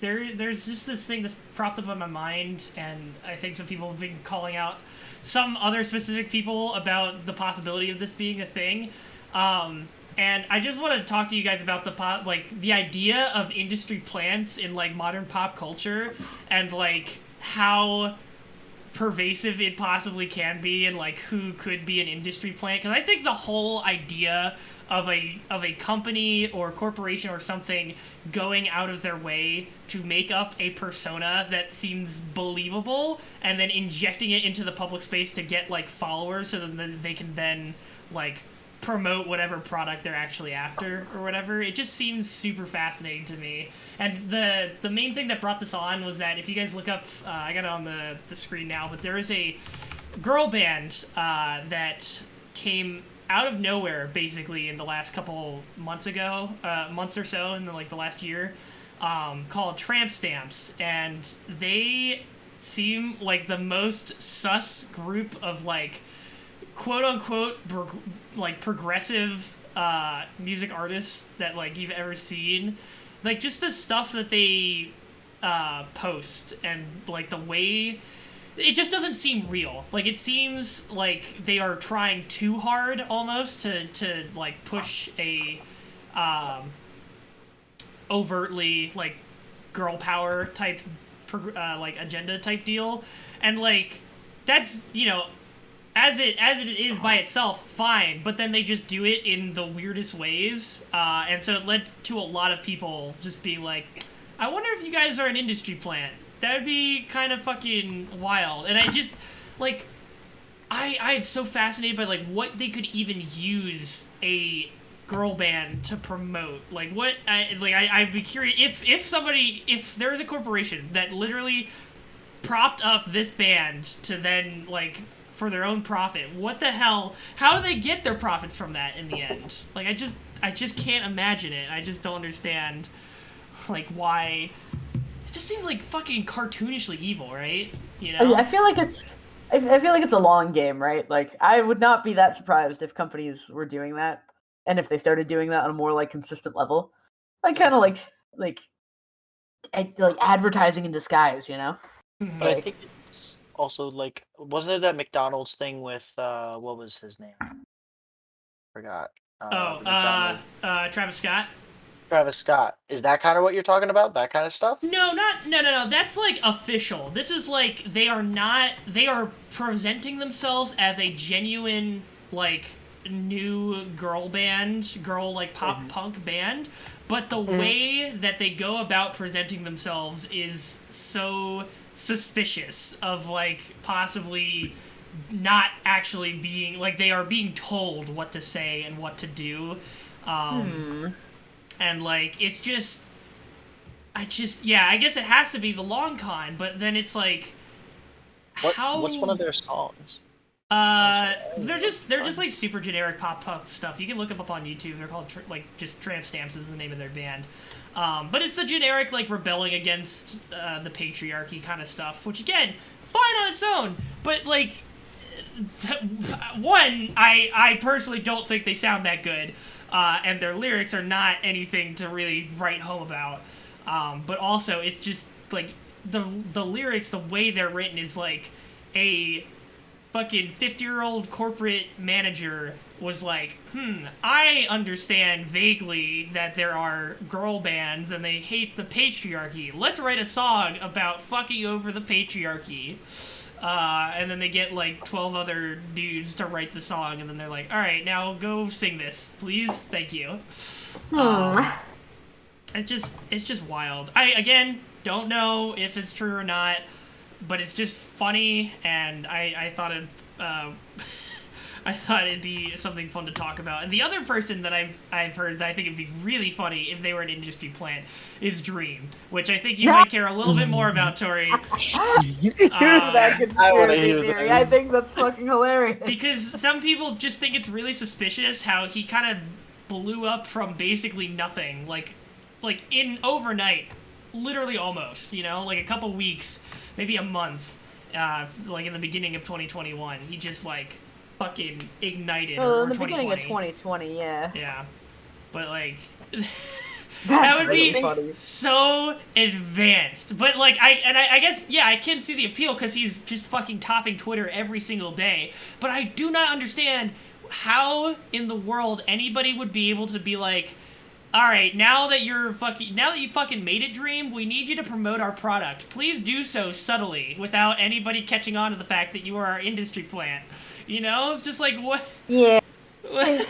there's just this thing that's propped up on my mind, and I think some people have been calling out some other specific people about the possibility of this being a thing. And I just want to talk to you guys about the idea of industry plants in like modern pop culture, and like how pervasive it possibly can be, and like who could be an industry plant. Because I think the whole idea of a company or corporation or something going out of their way to make up a persona that seems believable and then injecting it into the public space to get like followers, so that they can then like promote whatever product they're actually after or whatever. It just seems super fascinating to me. And the main thing that brought this on was that if you guys look up, I got it on the screen now, but there is a girl band that came out of nowhere basically in the last couple months or so, in the last year, called Tramp Stamps, and they seem like the most sus group of like quote unquote like progressive music artists that like you've ever seen. Like just the stuff that they post, and like the way it just doesn't seem real. Like it seems like they are trying too hard almost to like push a overtly like girl power type like agenda type deal. And like that's, you know, as it is by itself, fine, but then they just do it in the weirdest ways, and so it led to a lot of people just being like, I wonder if you guys are an industry plant. That would be kind of fucking wild. And I just, like, I'm so fascinated by, like, what they could even use a girl band to promote. Like, what, I'd be curious, if there is a corporation that literally propped up this band to then, like, for their own profit, what the hell, how do they get their profits from that in the end? Like, I just can't imagine it. I just don't understand, like, why. It just seems like fucking cartoonishly evil, right? You know? I feel like it's a long game, right? Like, I would not be that surprised if companies were doing that, and if they started doing that on a more like consistent level, like kind of like advertising in disguise, you know? But I think it's also like, wasn't it that McDonald's thing with what was his name? Forgot. Travis Scott. Travis Scott. Is that kind of what you're talking about? That kind of stuff? No. That's like official. This is like they are presenting themselves as a genuine like new girl like pop punk band, but the way that they go about presenting themselves is so suspicious of like possibly not actually being like, they are being told what to say and what to do. And, like, it's just... I guess it has to be the long con, but then it's, like... What's one of their songs? They're just, like, super generic pop stuff. You can look them up on YouTube. They're called, just Tramp Stamps is the name of their band. But it's the generic, like, rebelling against the patriarchy kind of stuff, which, again, fine on its own. But, like... One, I personally don't think they sound that good. And their lyrics are not anything to really write home about. But also, it's just, like, the lyrics, the way they're written is like a fucking 50-year-old corporate manager was like, I understand vaguely that there are girl bands and they hate the patriarchy. Let's write a song about fucking over the patriarchy. And then they get like 12 other dudes to write the song, and then they're like, all right, now go sing this, please, thank you. It's just wild. I, again, don't know if it's true or not, but it's just funny, and I thought I thought it'd be something fun to talk about. And the other person that I've heard that I think it'd be really funny if they were an industry plant is Dream, which I think you might care a little bit more about, Tori. That conspiracy theory. I think that's fucking hilarious. Because some people just think it's really suspicious how he kind of blew up from basically nothing, like in overnight, literally almost, you know, like a couple weeks, maybe a month, like in the beginning of 2021, he just like fucking ignited. Well, in the beginning of 2020, yeah. Yeah, but like that would really be funny. So advanced. But like I guess yeah, I can see the appeal because he's just fucking topping Twitter every single day. But I do not understand how in the world anybody would be able to be like, all right, now that you fucking made it, Dream, we need you to promote our product. Please do so subtly without anybody catching on to the fact that you are our industry plant. You know, it's just like what? Yeah. Like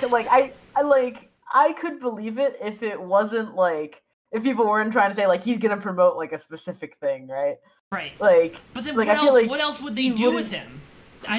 I could believe it if it wasn't like if people weren't trying to say like he's gonna promote like a specific thing, right? Right. Like, but then like, what else would they do with him? I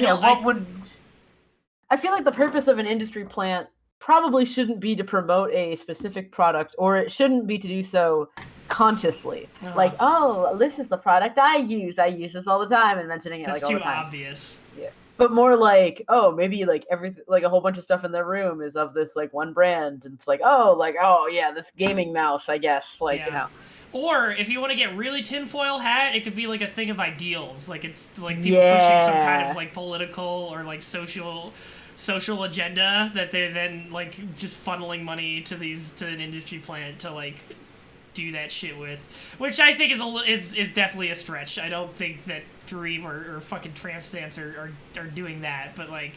feel like the purpose of an industry plant probably shouldn't be to promote a specific product, or it shouldn't be to do so consciously. Like, oh, this is the product I use this all the time, and mentioning it That's like all the time. That's too obvious. Yeah. But more like, oh, maybe like everything, like a whole bunch of stuff in their room is of this like one brand, and it's like, oh yeah, this gaming mouse, I guess, like, yeah. You know. Or if you want to get really tinfoil hat, it could be like a thing of ideals, like it's like people pushing some kind of like political or like social agenda that they're then like just funneling money to an industry plant to like do that shit with, which I think is definitely a stretch. I don't think that Dream or fucking transplants are doing that, but like,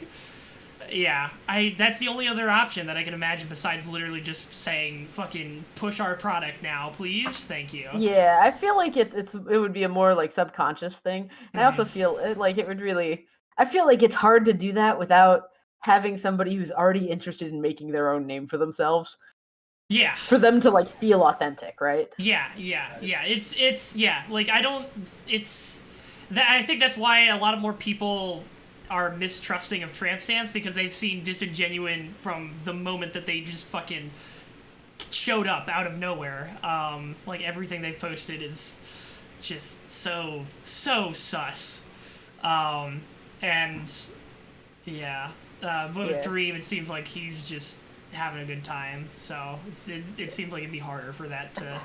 yeah, that's the only other option that I can imagine besides literally just saying fucking push our product now, please, thank you. Yeah, I feel like it would be a more like subconscious thing, and I also feel like it would really. I feel like it's hard to do that without having somebody who's already interested in making their own name for themselves. Yeah. For them to like feel authentic, right? Yeah. It's yeah. Like I think that's why a lot of more people are mistrusting of tramp stamps, because they've seen disingenuine from the moment that they just fucking showed up out of nowhere. Like everything they've posted is just so sus. And yeah. But with Dream, it seems like he's just having a good time, so it seems like it'd be harder for that to.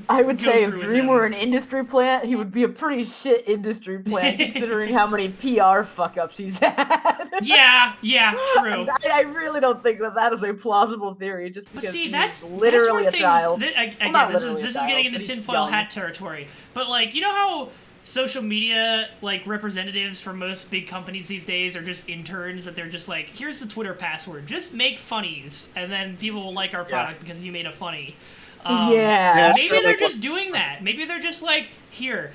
I would say if Dream were an industry plant, he would be a pretty shit industry plant, considering how many PR fuck-ups he's had. Yeah, true. I really don't think that is a plausible theory, just because see, that's literally a child. Again, this is getting into tinfoil hat territory, but like, you know how social media like representatives for most big companies these days are just interns, that they're just like, here's the Twitter password, just make funnies, and then people will like our product because you made a funny. Maybe they're just doing that. Maybe they're just like, here,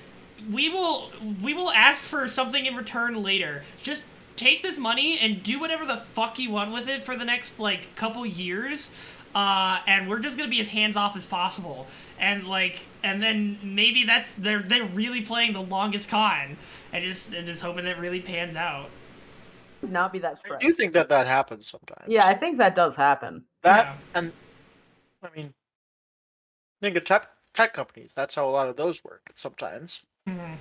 we will ask for something in return later. Just take this money and do whatever the fuck you want with it for the next like couple years, and we're just gonna be as hands off as possible. And like, and then maybe they're really playing the longest con, and just hoping that really pans out. Would not be that surprised. I do think that happens sometimes. Yeah, I think that does happen. And I mean, think of tech companies. That's how a lot of those work sometimes. Mm-hmm.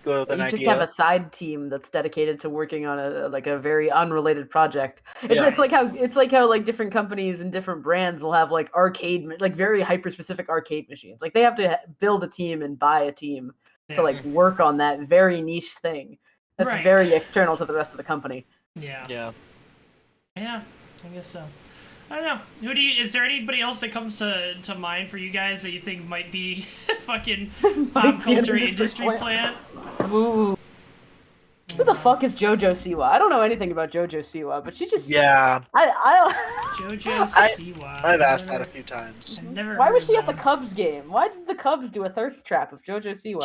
Go with an idea. Just have a side team that's dedicated to working on a very unrelated project. It's like how like different companies and different brands will have like very hyper specific arcade machines. Like they have to build a team and buy a team to like work on that very niche thing. That's very external to the rest of the company. Yeah. I guess so. I don't know. Is there anybody else that comes to mind for you guys that you think might be fucking pop Might be an culture industry industry plant. plant? Ooh. Who the fuck is JoJo Siwa? I don't know anything about JoJo Siwa, but she just Yeah, JoJo I- Siwa. I've asked that a few times. I've never Why heard was of she at the them. Cubs game? Why did the Cubs do a thirst trap of JoJo Siwa?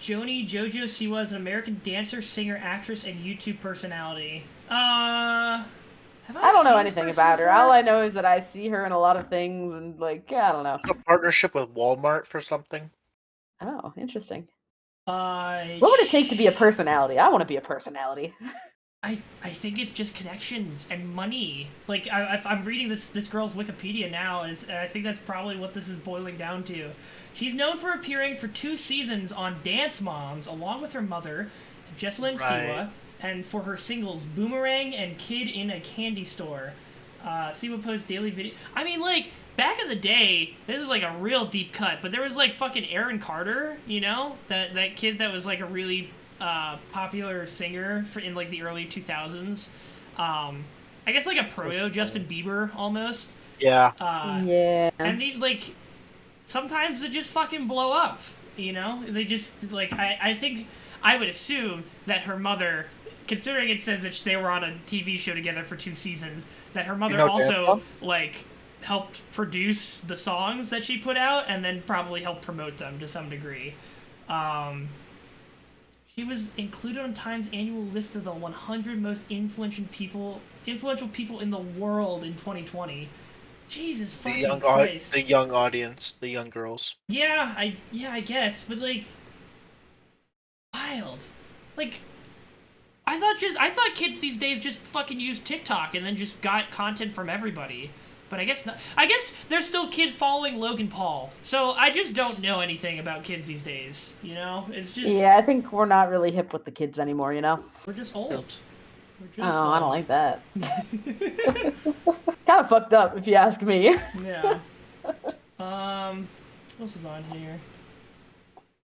Joni JoJo Siwa is an American dancer, singer, actress, and YouTube personality. Have I don't know seen this anything person about her. before? All I know is that I see her in a lot of things, and like, yeah, I don't know. A partnership with Walmart for something. Oh, interesting. What What would it take to be a personality? I want to be a personality. I think it's just connections and money. Like I'm reading this girl's Wikipedia now, and I think that's probably what this is boiling down to. She's known for appearing for 2 seasons on Dance Moms, along with her mother, Jessalyn Siwa, and for her singles Boomerang and Kid in a Candy Store. Siwa posts daily video. I mean, like back in the day, this is like a real deep cut, but there was like fucking Aaron Carter, you know, that kid that was like a really popular singer in like the early 2000s. I guess like a proto Justin Bieber almost. Yeah. Yeah. And they like sometimes they just fucking blow up, you know? They just like I think I would assume that her mother, considering it says that they were on a TV show together for 2 seasons, that her mother also like helped produce the songs that she put out and then probably helped promote them to some degree. She was included on Time's annual list of the 100 most influential people in the world in 2020. Jesus fucking Christ. The young audience, the young girls. Yeah, I guess, but like wild. Like I thought kids these days just fucking use TikTok and then just got content from everybody. But I guess not. I guess there's still kids following Logan Paul. So I just don't know anything about kids these days, you know? It's just Yeah, I think we're not really hip with the kids anymore, you know? we're just old. We're just Oh, old. I don't like that. Kind of fucked up, if you ask me. Yeah. What else is on here?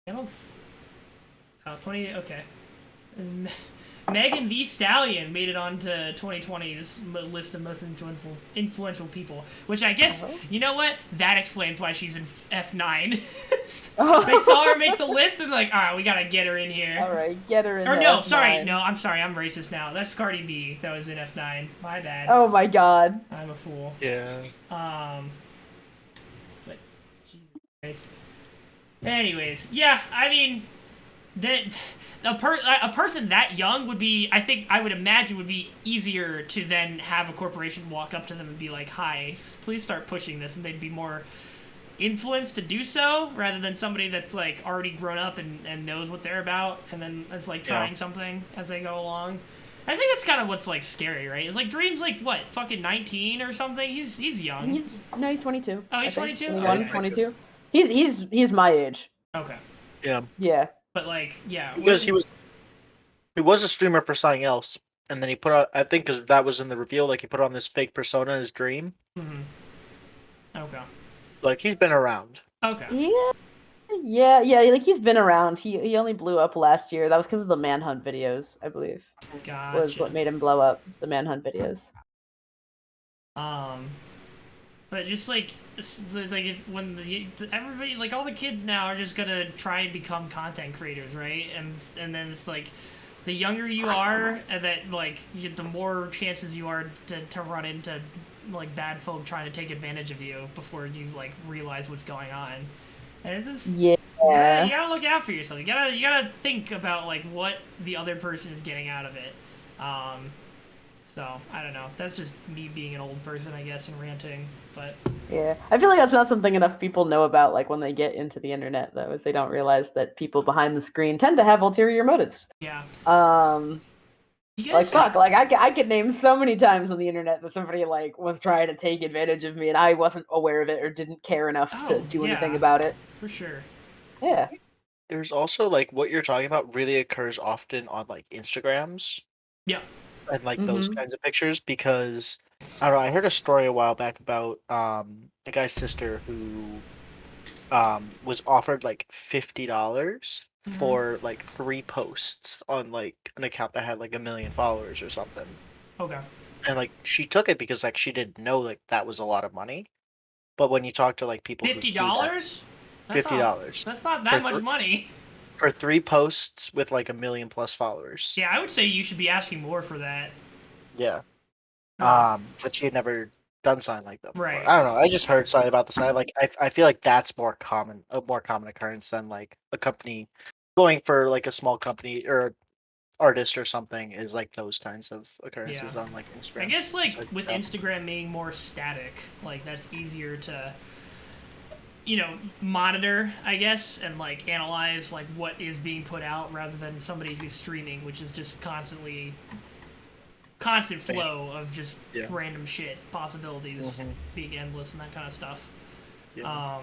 I don't. 20. Okay. Megan Thee Stallion made it onto 2020's list of most influential people, which I guess, you know what? That explains why she's in F9. They saw her make the list and they're like, alright, we gotta get her in here. Alright, get her in Or no, F9. sorry, I'm racist now. That's Cardi B that was in F9. My bad. Oh my god. I'm a fool. Yeah. But, Jesus Christ. Anyways, yeah, I mean, a person that young would be, I would imagine, would be easier to then have a corporation walk up to them and be like, hi, please start pushing this, and they'd be more influenced to do so, rather than somebody that's like already grown up and knows what they're about, and then is like trying something as they go along. I think that's kind of what's like scary, right? It's like Dream's like what, fucking 19 or something? He's young. He's 22. Oh, he's 22? 21, Okay. 22. He's my age. Okay. Yeah. Yeah. But like, yeah. Because he was a streamer for something else, and then he put on, I think, because that was in the reveal, like he put on this fake persona in his dream. Mm-hmm. Okay. Like he's been around. Okay. Yeah. Like he's been around. He only blew up last year. That was because of the Manhunt videos, I believe. Gotcha. Was what made him blow up. The Manhunt videos. But just like everybody, like all the kids now are just gonna try and become content creators, right? And then it's like the younger you are, and that like the more chances you are to run into like bad folk trying to take advantage of you before you like realize what's going on. And it's just you gotta look out for yourself. You gotta think about like what the other person is getting out of it. So I don't know. That's just me being an old person, I guess, and ranting. But yeah, I feel like that's not something enough people know about. Like when they get into the internet, though, is they don't realize that people behind the screen tend to have ulterior motives. Yeah. Like fuck, like I could name so many times on the internet that somebody like was trying to take advantage of me, and I wasn't aware of it or didn't care enough to do anything about it. For sure. Yeah. There's also like what you're talking about really occurs often on like Instagrams. Yeah. And like those kinds of pictures, because I don't know, I heard a story a while back about a guy's sister who was offered like $50 for like 3 posts on like an account that had like 1 million followers or something. Okay. And like she took it because like she didn't know like that was a lot of money. But when you talk to like people who do that, $50? $50 That's not that much money. for 3 posts with like 1,000,000+ followers. Yeah, I would say you should be asking more for that. Yeah. Oh, But she had never done something like that before. Right. I don't know. I just heard something about this. I feel like that's more common, a more common occurrence than like a company going for like a small company or artist or something is like those kinds of occurrences Yeah. on like Instagram. I guess like So, with yeah. Instagram being more static, like that's easier to monitor, I guess, and like analyze like what is being put out rather than somebody who's streaming, which is just constant flow of just random shit, possibilities being endless and that kind of stuff. Yeah.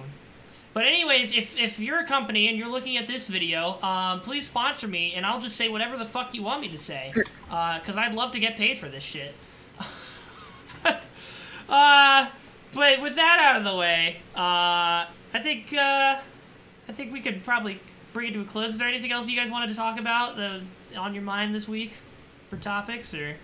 But anyways, if you're a company and you're looking at this video, please sponsor me, and I'll just say whatever the fuck you want me to say, because I'd love to get paid for this shit. But with that out of the way, I think we could probably bring it to a close. Is there anything else you guys wanted to talk about on your mind this week for topics, or?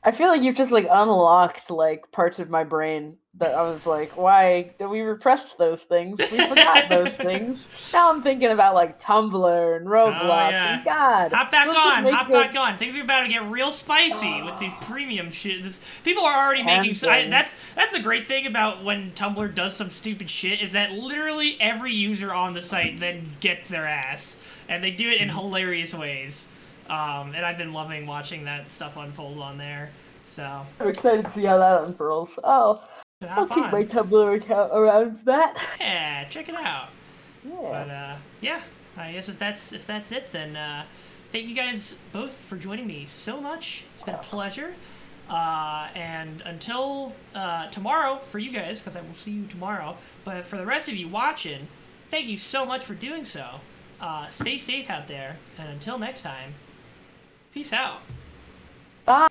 I feel like you've just like unlocked like parts of my brain that I was like, why did we repressed those things? We forgot those things. Now I'm thinking about like Tumblr and Roblox and God. Hop back on. Things are about to get real spicy with these premium shit. People are already making. That's the great thing about when Tumblr does some stupid shit is that literally every user on the site then gets their ass, and they do it in hilarious ways. And I've been loving watching that stuff unfold on there. So I'm excited to see how that unfurls. I'll keep my Tumblr account around for that. Yeah, check it out. Yeah. But I guess if that's it, then thank you guys both for joining me so much. It's been a pleasure. And until tomorrow for you guys, because I will see you tomorrow. But for the rest of you watching, thank you so much for doing so. Stay safe out there, and until next time, peace out. Bye.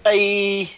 Bye.